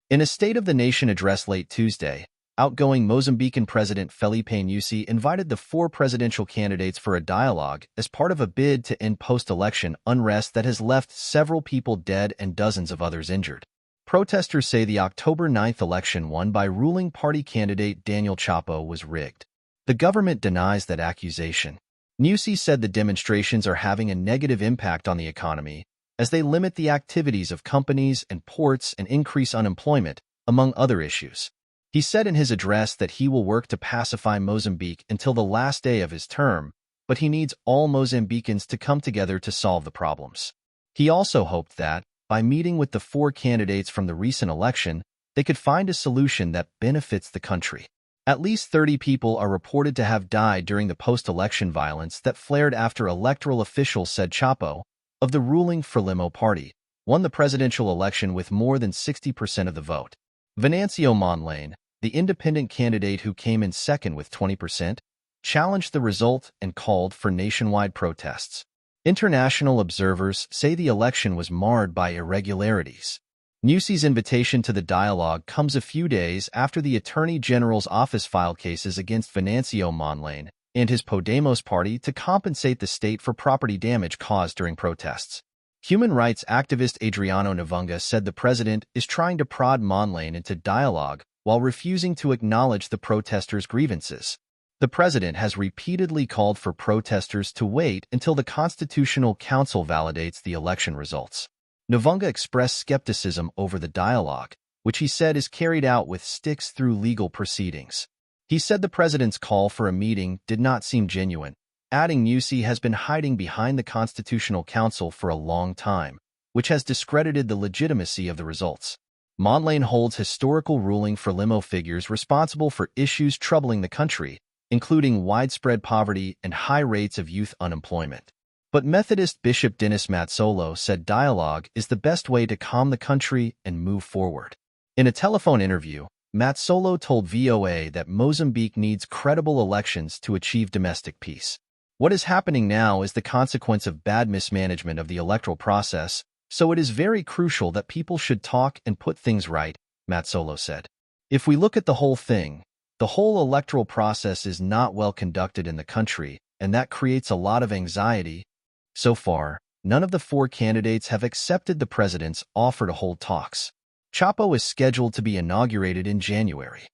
In a State of the Nation address late Tuesday, outgoing Mozambican President Filipe Nyusi invited the four presidential candidates for a dialogue as part of a bid to end post-election unrest that has left several people dead and dozens of others injured. Protesters say the October 9th election won by ruling party candidate Daniel Chapo was rigged. The government denies that accusation. Nyusi said the demonstrations are having a negative impact on the economy as they limit the activities of companies and ports and increase unemployment, among other issues. He said in his address that he will work to pacify Mozambique until the last day of his term, but he needs all Mozambicans to come together to solve the problems. He also hoped that, by meeting with the four candidates from the recent election, they could find a solution that benefits the country. At least 30 people are reported to have died during the post-election violence that flared after electoral officials said Chapo, of the ruling Frelimo party, won the presidential election with more than 60% of the vote. Venancio Mondlane, the independent candidate who came in second with 20%, challenged the result and called for nationwide protests. International observers say the election was marred by irregularities. Nyusi's invitation to the dialogue comes a few days after the Attorney General's office filed cases against Venancio Mondlane and his Podemos party to compensate the state for property damage caused during protests. Human rights activist Adriano Navunga said the president is trying to prod Mondlane into dialogue while refusing to acknowledge the protesters' grievances. The president has repeatedly called for protesters to wait until the Constitutional Council validates the election results. Navunga expressed skepticism over the dialogue, which he said is carried out with sticks through legal proceedings. He said the president's call for a meeting did not seem genuine, adding Nyusi has been hiding behind the Constitutional Council for a long time, which has discredited the legitimacy of the results. Mondlane holds historical ruling Frelimo figures responsible for issues troubling the country, including widespread poverty and high rates of youth unemployment. But Methodist Bishop Dennis Matsolo said dialogue is the best way to calm the country and move forward. In a telephone interview, Matsolo told VOA that Mozambique needs credible elections to achieve domestic peace. What is happening now is the consequence of bad mismanagement of the electoral process, so it is very crucial that people should talk and put things right, Matsolo said. If we look at the whole thing, the whole electoral process is not well conducted in the country, and that creates a lot of anxiety. So far, none of the four candidates have accepted the president's offer to hold talks. Chapo is scheduled to be inaugurated in January.